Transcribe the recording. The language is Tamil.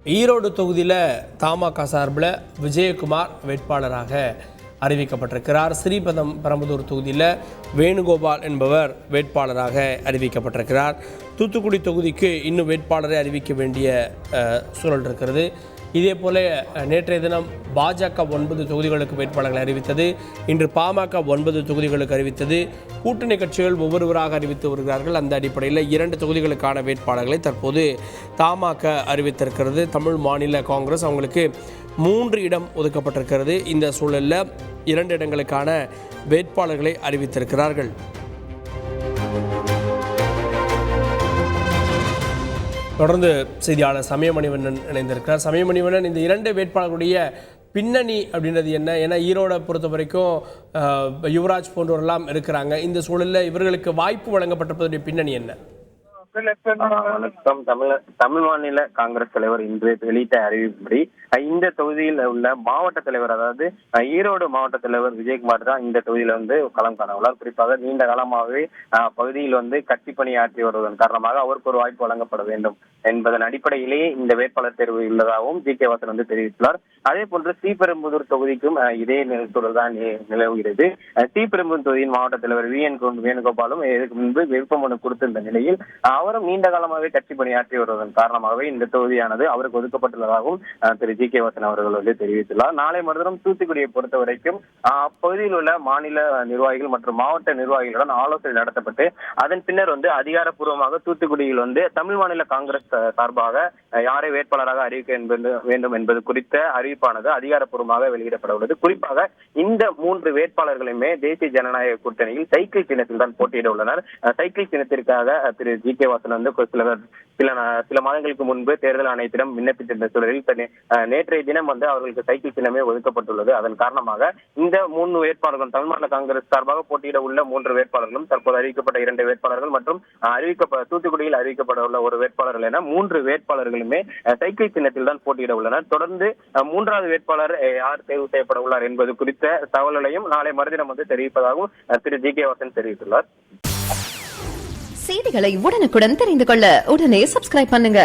ஈரோடு தொகுதியில் தமாக சார்பில் விஜயகுமார் வேட்பாளராக அறிவிக்கப்பட்டிருக்கிறார். ஸ்ரீபெரும்புதூர் தொகுதியில் வேணுகோபால் என்பவர் வேட்பாளராக அறிவிக்கப்பட்டிருக்கிறார். தூத்துக்குடி தொகுதிக்கு இன்னும் வேட்பாளரை அறிவிக்க வேண்டிய சூழல் இருக்கிறது. இதே போல நேற்றைய தினம் பாஜக 9 தொகுதிகளுக்கு வேட்பாளர்களை அறிவித்தது. இன்று பாமக 9 தொகுதிகளுக்கு அறிவித்தது. கூட்டணி கட்சிகள் ஒவ்வொருவராக அறிவித்து வருகிறார்கள். அந்த அடிப்படையில் 2 தொகுதிகளுக்கான வேட்பாளர்களை தற்போது தமாக அறிவித்திருக்கிறது. தமிழ் மாநில காங்கிரஸ் அவங்களுக்கு 3 இடம் ஒதுக்கப்பட்டிருக்கிறது. இந்த சூழலில் 2 இடங்களுக்கான வேட்பாளர்களை அறிவித்திருக்கிறார்கள். தொடர்ந்து செய்தியாளர் சமயமணிவண்ணன் இணைந்திருக்கிறார். சமயமணிவண்ணன், இந்த 2 வேட்பாளர்களுடைய பின்னணி அப்படின்றது என்ன? ஏன்னா ஈரோடை பொறுத்த வரைக்கும் யுவராஜ் போன்றவரெல்லாம் இருக்கிறாங்க. இந்த சூழலில் இவர்களுக்கு வாய்ப்பு வழங்கப்பட்டிருப்பதுடைய பின்னணி என்ன? வணக்கம். தமிழ் மாநில காங்கிரஸ் தலைவர் இன்று வெளியிட்ட அறிவிப்படி இந்த தொகுதியில் உள்ள மாவட்ட தலைவர், அதாவது ஈரோடு மாவட்ட தலைவர் விஜயகுமார் தான் இந்த தொகுதியில களம் காண உள்ளார். குறிப்பாக நீண்ட காலமாகவே பகுதியில் கட்சி பணியாற்றி வருவதன் காரணமாக அவருக்கு ஒரு வாய்ப்பு வழங்கப்பட வேண்டும் என்பதன் அடிப்படையிலேயே இந்த வேட்பாளர் தேர்வு உள்ளதாகவும் ஜி கே வாசன் தெரிவித்துள்ளார். அதே போன்று ஸ்ரீபெரும்புதூர் தொகுதிக்கும் இதே சூழல் தான் நிலவுகிறது. ஸ்ரீபெரும்புதூர் தொகுதியின் மாவட்ட தலைவர் வேணுகோபாலும் இதற்கு முன்பு விருப்பமனு கொடுத்திருந்த நிலையில் அவரும் நீண்ட காலமாகவே கட்சி பணியாற்றி வருவதன் காரணமாகவே இந்த தொகுதியானது அவருக்கு ஒதுக்கப்பட்டுள்ளதாகவும் திரு ஜி கே வாசன் அவர்கள் தெரிவித்துள்ளார். நாளை மறுதினம் தூத்துக்குடியை பொறுத்த வரைக்கும் அப்பகுதியில் உள்ள மாநில நிர்வாகிகள் மற்றும் மாவட்ட நிர்வாகிகளுடன் ஆலோசனை நடத்தப்பட்டு அதன் பின்னர் அதிகாரப்பூர்வமாக தூத்துக்குடியில் தமிழ் மாநில காங்கிரஸ் சார்பாக யாரை வேட்பாளராக அறிவிக்க வேண்டும் என்பது குறித்த அறிவிப்பானது அதிகாரப்பூர்வமாக வெளியிடப்பட உள்ளது. குறிப்பாக இந்த 3 வேட்பாளர்களுமே தேசிய ஜனநாயக கூட்டணியில் சைக்கிள் சின்னத்தில் தான் போட்டியிட உள்ளனர். சைக்கிள் சின்னத்திற்காக திரு ஜி கே வாசன் சில மாதங்களுக்கு முன்பு தேர்தல் ஆணையத்திடம் விண்ணப்பித்திருந்த சூழலில் நேற்றைய தினம் அவர்களுக்கு சைக்கிள் சின்னமே ஒதுக்கப்பட்டுள்ளது. அதன் காரணமாக இந்த 3 வேட்பாளர்களும் தமிழ் மாநில காங்கிரஸ் சார்பாக போட்டியிட உள்ள 3 வேட்பாளர்களும் தற்போது அறிவிக்கப்பட்ட 2 வேட்பாளர்கள் மற்றும் தூத்துக்குடியில் அறிவிக்கப்பட உள்ள ஒரு வேட்பாளர்கள் என 3 வேட்பாளர்களுமே சைக்கிள் சின்னத்தில் தான் போட்டியிட உள்ளனர். தொடர்ந்து 3வது வேட்பாளர் யார் தேர்வு செய்யப்பட உள்ளார் என்பது குறித்த தகவல்களையும் நாளை மறுதினம் தெரிவிப்பதாகவும் திரு ஜி கே வாசன் தெரிவித்துள்ளார். செய்திகளை உடனுக்குடன் தெரிந்து கொள்ள உடனே சப்ஸ்கிரைப் பண்ணுங்க.